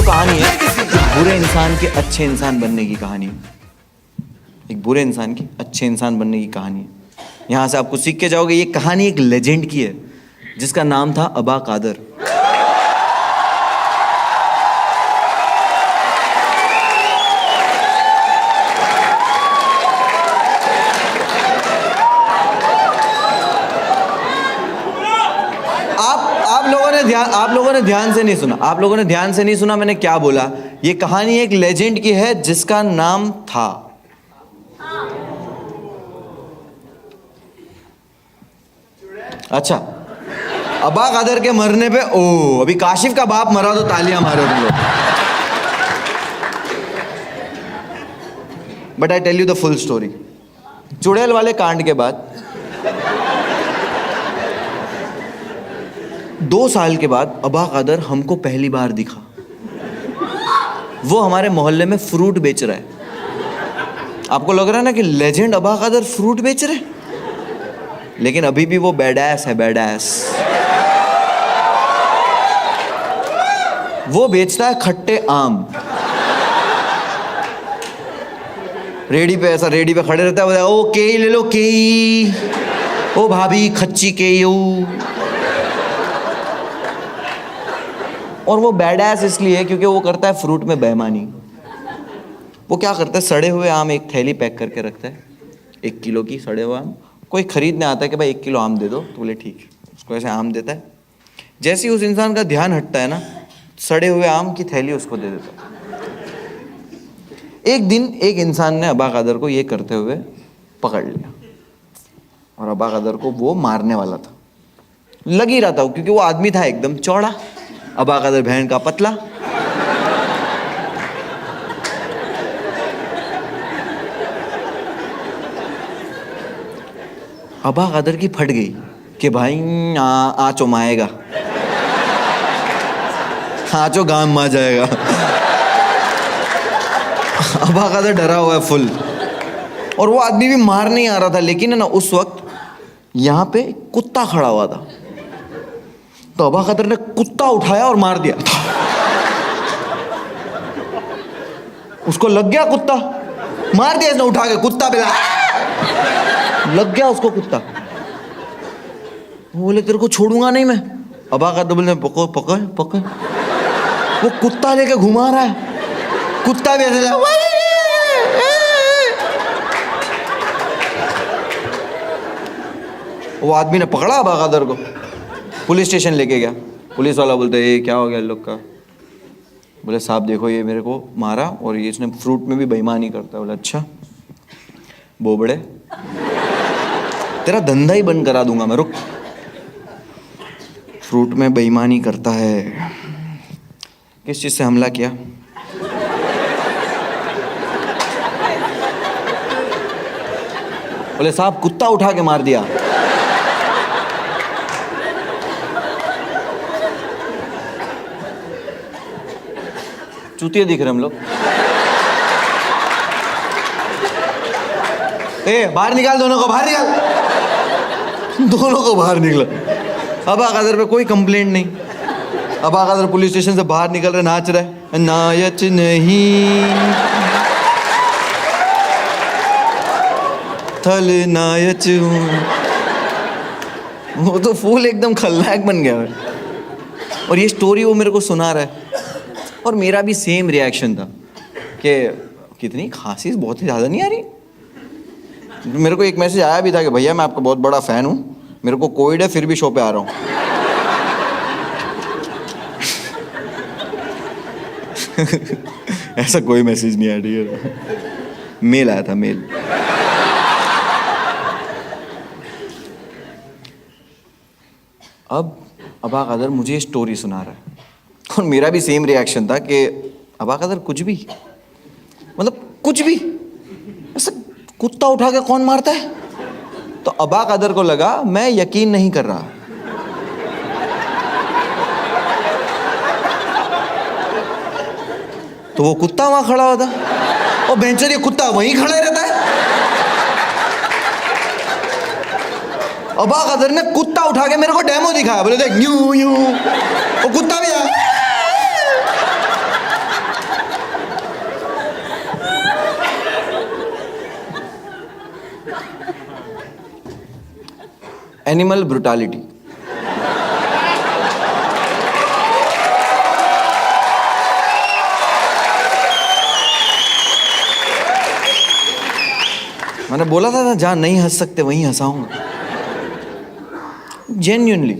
कहानी है एक बुरे इंसान के अच्छे इंसान बनने की कहानी है। एक बुरे इंसान की अच्छे इंसान बनने की कहानी है। यहाँ से आप कुछ सीख के जाओगे। ये कहानी एक लेजेंड की है जिसका नाम था अबा कादर। आप लोगों ने ध्यान से नहीं सुना। आप लोगों ने ध्यान से नहीं सुना मैंने क्या बोला। ये कहानी एक लेजेंड की है जिसका नाम था। अच्छा, अबा कादर के मरने पे ओ अभी काशिफ का बाप मरा तो तालियां मारो तुम लोग। But I tell you the full story. चुड़ैल वाले कांड के बाद 2 साल के बाद अबा कादर हमको पहली बार दिखा। वो हमारे मोहल्ले में फ्रूट बेच रहा है। आपको लग रहा है ना कि लेजेंड अबा कादर फ्रूट बेच रहे, लेकिन अभी भी वो बैडैस है, बैडैस। वो बेचता है खट्टे आम। रेडी पे खड़े रहता है, ओ केई ले लो केई, ओ भाभी खच्ची केई। और वो बैडैस इसलिए क्योंकि वो करता है फ्रूट में बेईमानी। वो क्या करता है, सड़े हुए आम एक थैली पैक करके रखता है, 1 किलो की सड़े हुए आम। कोई खरीदने आता है कि भाई 1 किलो आम दे दो, तो बोले ठीक है, उसको ऐसे आम देता है। जैसे ही उस इंसान का ध्यान हटता है ना, सड़े हुए आम की थैली उसको दे देता है। एक दिन एक इंसान ने अबा कादर को ये करते हुए पकड़ लिया और अबा कादर को वो मारने वाला था। लग ही रहा था क्योंकि वो आदमी था एकदम चौड़ा, अबा कादर बहन का पतला। अबा कादर की फट गई कि भाई आचो माएगा, आचो गाम मा जाएगा। अबा कादर डरा हुआ है फुल, और वो आदमी भी मार नहीं आ रहा था। लेकिन है ना, उस वक्त यहाँ पे कुत्ता खड़ा हुआ था, तो अबा कादर ने कुत्ता उठाया और मार दिया। उसको लग गया कुत्ता, मार दिया इसने उठा के कुत्ता पे, लग गया उसको कुत्ता। वो बोले तेरे को छोड़ूंगा नहीं मैं। अबा कादर बोले पकड़ पकड़ पकड़। वो कुत्ता लेके घुमा रहा है, कुत्ता भी ऐसे वो आदमी ने पकड़ा अबा कादर को, पुलिस स्टेशन लेके गया। पुलिस वाला बोलता है ये क्या हो गया लोग का। बोले साहब देखो ये मेरे को मारा और ये इसने फ्रूट में भी बेईमानी करता है। बोले अच्छा बोबड़े, तेरा धंधा ही बंद करा दूंगा मैं, रुक। फ्रूट में बेईमानी करता है। किस चीज से हमला किया? बोले साहब कुत्ता उठा के मार दिया। चूतिए दिख रहे हम लोग। बाहर निकाल, दोनों को बाहर निकाल, दोनों को बाहर निकला। अबा कादर पे कोई कंप्लेंट नहीं। अबा कादर पुलिस स्टेशन से बाहर निकल रहे, नाच रहे, नायच नहीं थल नायच। वो तो फूल एकदम खलनायक बन गया। और ये स्टोरी वो मेरे को सुना रहा है, और मेरा भी सेम रिएक्शन था कि कितनी खांसी बहुत ही ज़्यादा नहीं आ रही। मेरे को एक मैसेज आया भी था कि भैया मैं आपका बहुत बड़ा फ़ैन हूँ, मेरे को कोविड है फिर भी शो पे आ रहा हूँ। ऐसा कोई मैसेज नहीं आया, ठीक है। मेल आया था, मेल। अब अबा कादर मुझे स्टोरी सुना रहा है, और मेरा भी सेम रिएक्शन था कि अबा कादर कुछ भी, मतलब कुछ भी, ऐसा कुत्ता उठा के कौन मारता है। तो अबा कादर को लगा मैं यकीन नहीं कर रहा। तो वो कुत्ता वहां खड़ा हुआ था, और बेंचर ये कुत्ता वहीं खड़ा रहता है। अबा कादर ने कुत्ता उठा के मेरे को डेमो दिखाया, बोले देख यूं यूं, वो कुत्ता भी आया। Animal brutality. मैंने बोला था ना, जहां नहीं हंस सकते वहीं हंसाऊंगा। जेन्युइनली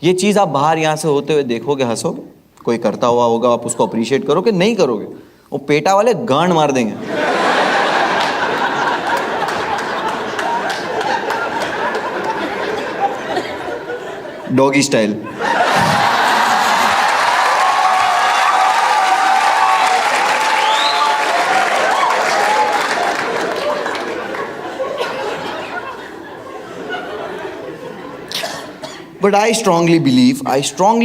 ये चीज आप बाहर यहां से होते हुए देखोगे, हंसोगे, कोई करता हुआ होगा, आप उसको अप्रिशिएट करोगे, नहीं करोगे वो पेटा वाले गांड मार देंगे। Doggy style. But I strongly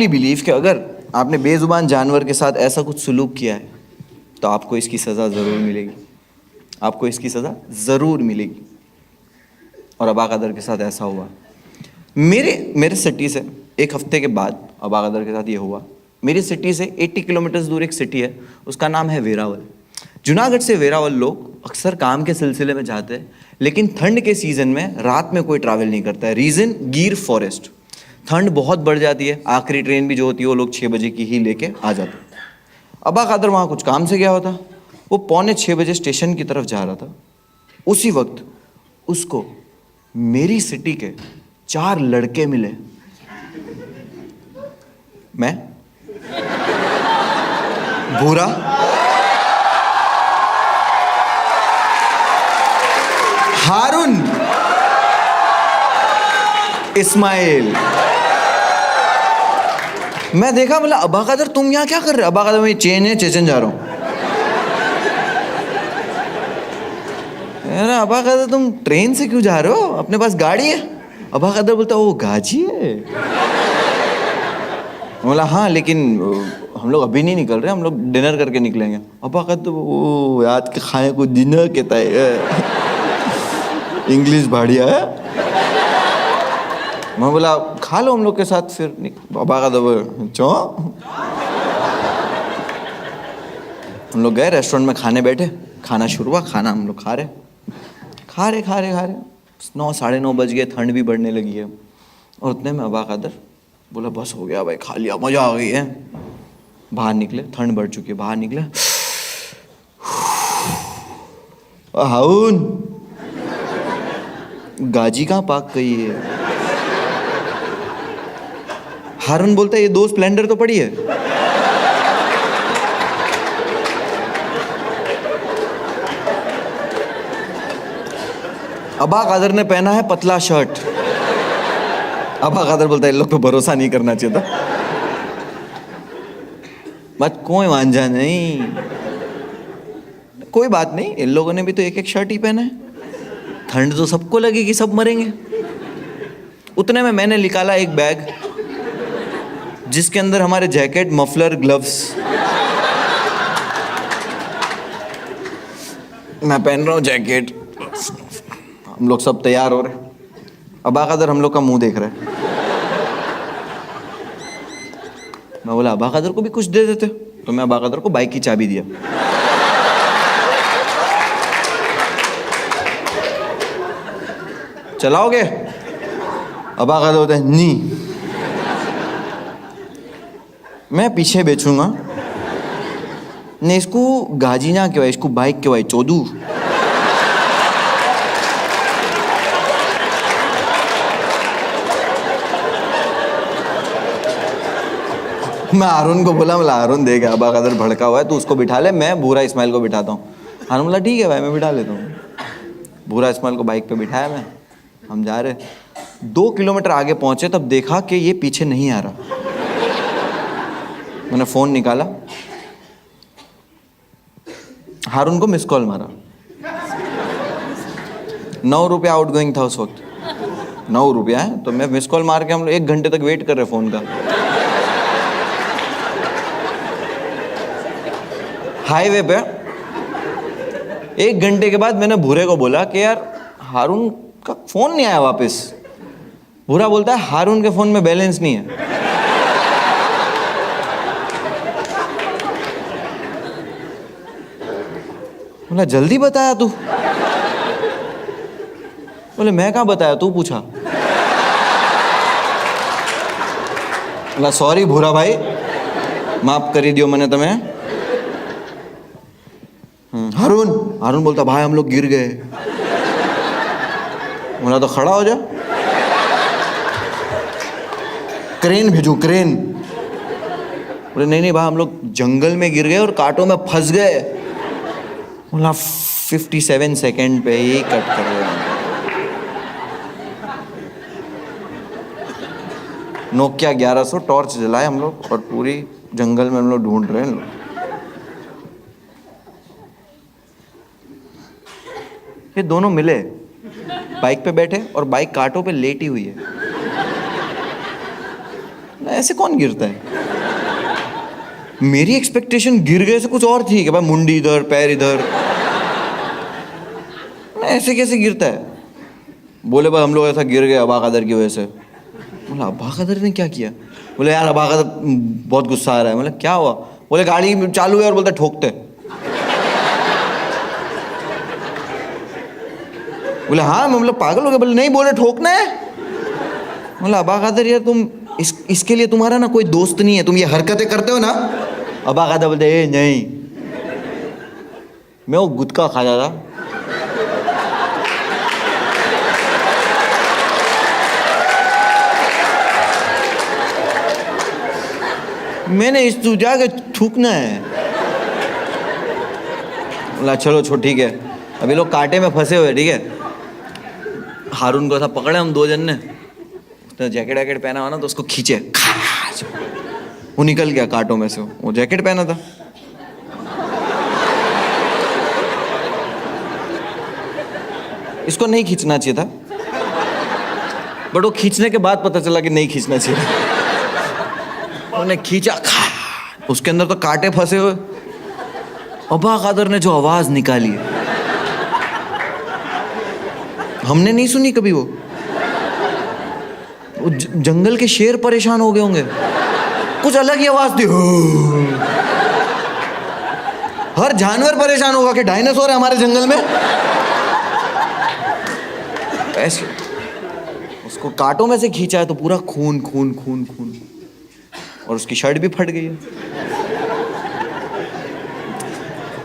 believe कि अगर आपने बेजुबान जानवर के साथ ऐसा कुछ सुलूक किया है तो आपको इसकी सज़ा ज़रूर मिलेगी, आपको इसकी सज़ा ज़रूर मिलेगी। और अबा कदर के साथ ऐसा हुआ। मेरे सिटी से एक हफ्ते के बाद अबा कदर के साथ ये हुआ। मेरी सिटी से 80 किलोमीटर दूर एक सिटी है, उसका नाम है वेरावल। जूनागढ़ से वेरावल लोग अक्सर काम के सिलसिले में जाते हैं, लेकिन ठंड के सीज़न में रात में कोई ट्रैवल नहीं करता है। रीज़न, गिर फॉरेस्ट। ठंड बहुत बढ़ जाती है, आखिरी ट्रेन भी जो होती है वो लोग 6 बजे की ही लेके आ जाते हैं। अबा कादर वहाँ कुछ काम से गया होता, वो 5:45 बजे स्टेशन की तरफ जा रहा था। उसी वक्त उसको मेरी सिटी के 4 लड़के मिले। मैं, भूरा, हारून, इस्माइल। मैं देखा, बोला अबा कादर तुम यहाँ क्या कर रहे हो? अबा कादर मैं चेन है, चेचन जा रहा हूँ। अबा कादर तुम ट्रेन से क्यों जा रहे हो, अपने पास गाड़ी है? अबा कादर बोलता वो गाजी है। बोला हाँ, लेकिन हम लोग अभी नहीं निकल रहे, हम लोग डिनर करके निकलेंगे। अबा कादर वो याद के खाए को डिनर कहता है, इंग्लिश बढ़िया है। मैं बोला खा लो हम लोग के साथ फिर। बाबा का दबा चो। हम लोग गए रेस्टोरेंट में, खाने बैठे, खाना शुरू हुआ, खाना हम लोग खा रहे 9, 9:30 बज गए, ठंड भी बढ़ने लगी है। और उतने में अबा कादर बोला बस हो गया भाई, खा लिया, मजा आ गई है। बाहर निकले, ठंड बढ़ चुकी है, बाहर निकले। हाउन गाजी कहाँ पाक गई है? हारून बोलता है ये 2 स्प्लेंडर तो पड़ी है। अबा कादर ने पहना है पतला शर्ट। अबा कादर बोलता है इन लोग पे भरोसा नहीं करना चाहिए था। बट कोई वांझा नहीं, कोई बात नहीं, इन लोगों ने भी तो 1-1 शर्ट ही पहना है। ठंड तो सबको लगेगी, सब मरेंगे। उतने में मैंने निकाला एक बैग जिसके अंदर हमारे जैकेट, मफलर, ग्लव्स। मैं पहन रहा हूँ जैकेट, हम लोग सब तैयार हो रहे। अबा कादर हम लोग का मुंह देख रहा है। मैं बोला अबा कादर को भी कुछ दे देते, तो मैं अबा कादर को बाइक की चाबी दिया। चलाओगे? अबा कादर होता है नहीं, मैं पीछे बेचूंगा। नहीं इसको गाजी ना कहवाई, इसको बाइक कहवाई, चोदू। मैं हारून को बोला, मतलब हारून देगा अबा कादर भड़का हुआ है, तू उसको बिठा ले, मैं भूरा इस्माइल को बिठाता हूँ। हारून बोला ठीक है भाई, मैं बिठा लेता हूँ। भूरा इस्माइल को बाइक पे बिठाया मैं, हम जा रहे। 2 किलोमीटर आगे पहुंचे तब देखा कि ये पीछे नहीं आ रहा। मैंने फोन निकाला, हारून को मिस कॉल मारा। 9 रुपया आउटगोइंग था उस वक्त, 9 रुपया है। तो मैं मिस कॉल मार के, हम लोग 1 घंटे तक वेट कर रहे फोन का। हाईवे पे 1 घंटे के बाद मैंने भूरे को बोला कि यार हारून का फोन नहीं आया वापस। भूरा बोलता है हारून के फोन में बैलेंस नहीं है। बोला जल्दी बताया तू? बोले मैं कहाँ बताया, तू पूछा। बोला सॉरी भूरा भाई, माफ કરી दियो मैंने तुम्हें। हारून हारून बोलता भाई हम लोग गिर गए। बोला तो खड़ा हो जा, क्रेन भेजू क्रेन। बोले नहीं नहीं भाई हम लोग जंगल में गिर गए और कांटों में फंस गए। बोला 57 सेकंड पे ही कट कर दिया। नोकिया 1100 टॉर्च जलाए हम लोग और पूरी जंगल में हम लोग ढूंढ रहे हैं। ये दोनों मिले, बाइक पे बैठे और बाइक कांटों पे लेटी हुई है। ऐसे कौन गिरता है? मेरी एक्सपेक्टेशन गिर गए से कुछ और थी कि भाई मुंडी इधर पैर इधर, ऐसे कैसे गिरता है? बोले भाई हम लोग ऐसा गिर गए अबा कदर की वजह से। बोला अबा कदर ने क्या किया? बोले यार अबा कदर बहुत गुस्सा आ रहा है। बोले क्या हुआ? बोले गाड़ी चालू है और बोलते ठोकते। बोले हाँ हम लोग पागल हो गए। बोले नहीं बोले ठोकना है। बोला अबा कदर यार तुम इसके लिए तुम्हारा ना कोई दोस्त नहीं है, तुम ये हरकतें करते हो ना। अबा कदर बोलते ए नहीं, मैं वो गुटखा खाता था। मैंने इस तू जाके थूकना है। बोला चलो छो ठीक है, अभी लोग कांटे में फंसे हुए ठीक है। हारून को ऐसा पकड़े हम दो जन ने, उसने जैकेट वैकेट पहना हुआ ना तो उसको खींचे, वो निकल गया कांटों में से। वो जैकेट पहना था। इसको नहीं खींचना चाहिए था, बट वो खींचने के बाद पता चला कि नहीं खींचना चाहिए। उन्हें खींचा, उसके अंदर तो कांटे फंसे हुए। अबा कदर ने जो आवाज निकाली हमने नहीं सुनी कभी। वो जंगल के शेर परेशान हो गए होंगे, कुछ अलग ही आवाज थी। हर जानवर परेशान होगा कि डायनासोर है हमारे जंगल में। ऐसे उसको कांटों में से खींचा है तो पूरा खून खून खून खून, और उसकी शर्ट भी फट गई है।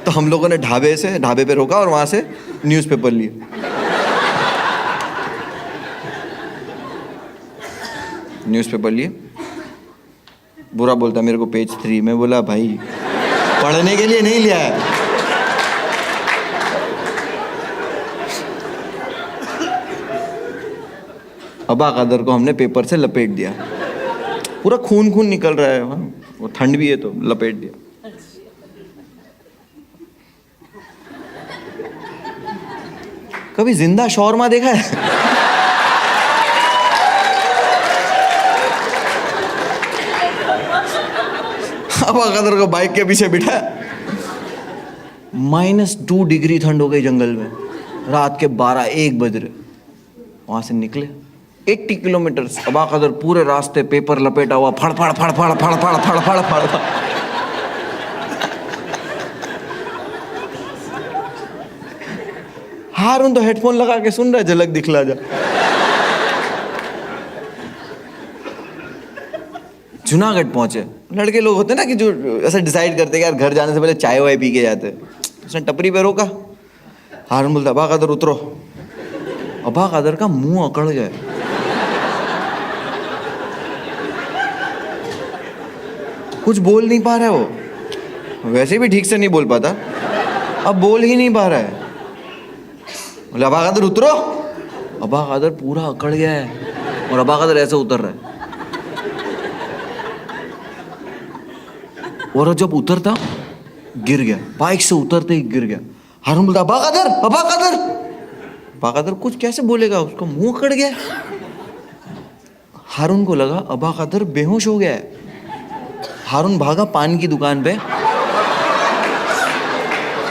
तो हम लोगों ने ढाबे पे रोका और वहां से न्यूज़पेपर लिए। न्यूज़पेपर लिए। बुरा बोलता मेरे को पेज 3 में। बोला भाई पढ़ने के लिए नहीं लिया है। अबा कदर को हमने पेपर से लपेट दिया, पूरा खून खून निकल रहा है। वो ठंड भी है तो लपेट दिया। कभी जिंदा शौरमा देखा है? अबा कदर को बाइक के पीछे बिठा, -2 डिग्री ठंड हो गई जंगल में। रात के 12-1 बज रहे। वहां से निकले 80 किलोमीटर। अबा कदर पूरे रास्ते पेपर लपेटा हुआ, फड़ फड़ फड़ फड़ फड़ फड़ फड़ फड़ फड़। हारून तो हेडफोन लगा के सुन रहा है, झलक दिखला जा। जूनागढ़ पहुंचे। लड़के लोग होते ना कि जो ऐसा डिसाइड करते कि यार घर जाने से पहले चाय वाय पी के जाते। उसने टपरी पे रोका। हारून बोलता अबा कदर उतरो। अबा कदर का मुंह अकड़ गया। कुछ बोल नहीं पा रहा है वो, वैसे भी ठीक से नहीं बोल पाता, अब बोल ही नहीं पा रहा है। बोले अबा कदर उतरो। अबा कदर पूरा अकड़ गया है और अबा कदर ऐसे उतर रहा है। और जब उतरता गिर गया, बाइक से उतरते ही गिर गया। हारून बोलता अबा कदर अबा कदर। अबा कदर कुछ कैसे बोलेगा, उसका मुंह अकड़ गया। हारून को लगा अबा कदर बेहोश हो गया है। हारून भागा पान की दुकान पे,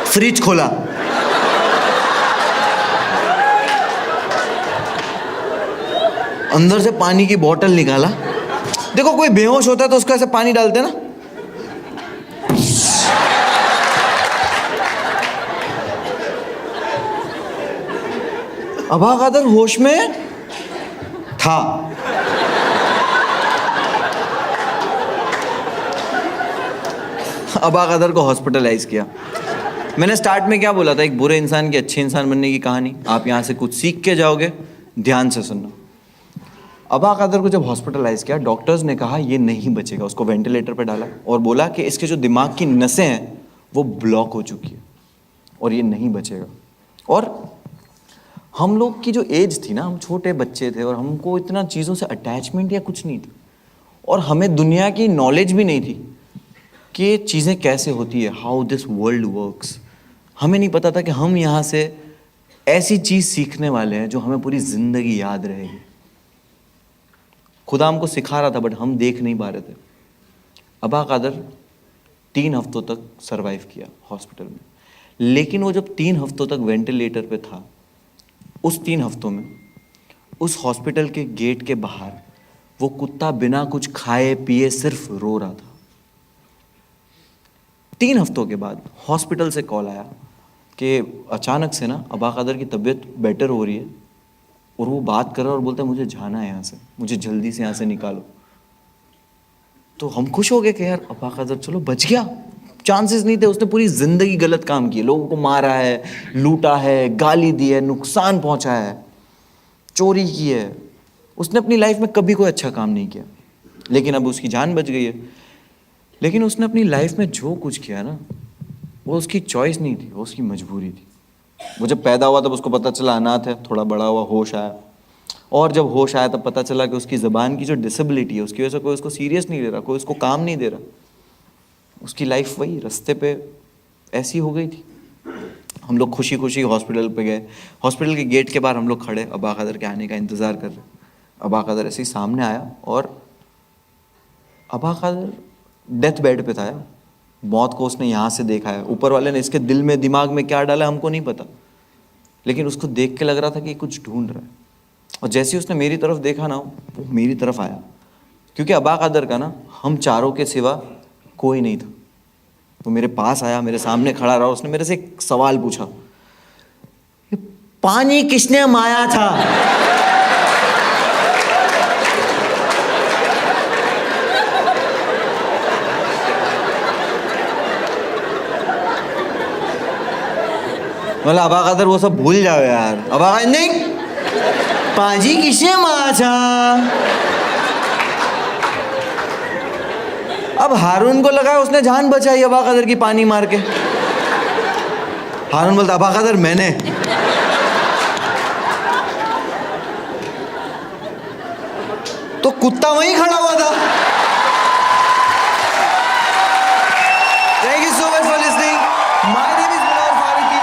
फ्रिज खोला, अंदर से पानी की बोतल निकाला। देखो कोई बेहोश होता है तो उसको ऐसे पानी डालते ना, अबा कदर होश में था। अबा कदर को हॉस्पिटलाइज किया। मैंने स्टार्ट में क्या बोला था, एक बुरे इंसान की अच्छे इंसान बनने की कहानी, आप यहाँ से कुछ सीख के जाओगे, ध्यान से सुनना। अबा कदर को जब हॉस्पिटलाइज किया, डॉक्टर्स ने कहा ये नहीं बचेगा, उसको वेंटिलेटर पर डाला और बोला कि इसके जो दिमाग की नसें हैं वो ब्लॉक हो चुकी है और ये नहीं बचेगा। और हम लोग की जो एज थी ना, हम छोटे बच्चे थे और हमको इतना चीज़ों से अटैचमेंट या कुछ नहीं था और हमें दुनिया की नॉलेज भी नहीं थी कि ये चीज़ें कैसे होती है, हाउ दिस वर्ल्ड वर्क्स। हमें नहीं पता था कि हम यहाँ से ऐसी चीज़ सीखने वाले हैं जो हमें पूरी ज़िंदगी याद रहेगी। खुदा हमको सिखा रहा था बट हम देख नहीं पा रहे थे। अबा कादर 3 हफ्तों तक सरवाइव किया हॉस्पिटल में, लेकिन वो जब 3 हफ्तों तक वेंटिलेटर पे था, उस 3 हफ्तों में उस हॉस्पिटल के गेट के बाहर वो कुत्ता बिना कुछ खाए पिए सिर्फ रो रहा था। 3 हफ्तों के बाद हॉस्पिटल से कॉल आया कि अचानक से ना अबा कादर की तबीयत बेटर हो रही है और वो बात कर रहा है और बोलता है मुझे जाना है यहाँ से, मुझे जल्दी से यहाँ से निकालो। तो हम खुश हो गए कि यार अबा कादर चलो बच गया, चांसेस नहीं थे। उसने पूरी जिंदगी गलत काम किए, लोगों को मारा है, लूटा है, गाली दी है, नुकसान पहुंचाया है, चोरी की है। उसने अपनी लाइफ में कभी कोई अच्छा काम नहीं किया, लेकिन अब उसकी जान बच गई है। लेकिन उसने अपनी लाइफ में जो कुछ किया ना, वो उसकी चॉइस नहीं थी, वो उसकी मजबूरी थी। वो जब पैदा हुआ तब उसको पता चला अनाथ है, थोड़ा बड़ा हुआ होश आया, और जब होश आया तब पता चला कि उसकी ज़बान की जो डिसेबिलिटी है उसकी वजह से कोई उसको सीरियस नहीं ले रहा, कोई उसको काम नहीं दे रहा। उसकी लाइफ वही रास्ते पे ऐसी हो गई थी। हम लोग खुशी खुशी हॉस्पिटल पे गए, हॉस्पिटल के गेट के बाहर हम लोग खड़े अबा कादर के आने का इंतज़ार कर रहे। अबा कादर ऐसे ही सामने आया और अबा कादर डेथ बेड पे था। मौत को उसने यहाँ से देखा है, ऊपर वाले ने इसके दिल में दिमाग में क्या डाला हमको नहीं पता, लेकिन उसको देख के लग रहा था कि कुछ ढूंढ रहा है। और जैसे ही उसने मेरी तरफ देखा ना, वो मेरी तरफ आया, क्योंकि अबा कादर का ना हम चारों के सिवा कोई नहीं था। वो मेरे पास आया, मेरे सामने खड़ा रहा, उसने मेरे से एक सवाल पूछा, पानी किसने माया था? मतलब अबा कादर वो सब भूल जाओ यार। अबा कादर नहीं, पाजी किसने मारा था? अब हारून को लगा उसने जान बचाई अबा कादर की पानी मार के। हारून बोलता अबा कादर मैंने। तो कुत्ता वहीं खड़ा हुआ था। Thank you so much for listening. My name is Manohar Farooqui.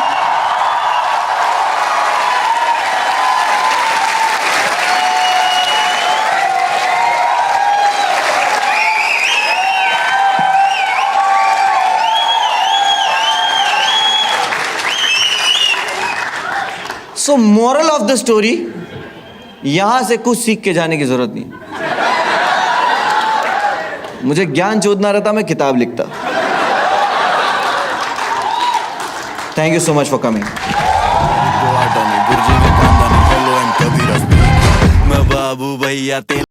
So moral of the story, यहां से कुछ सीख के जाने की जरूरत नहीं। मुझे ज्ञान चोदना रहता, मैं किताब लिखता। Thank you so much for coming. मैं बाबू भैया तेरे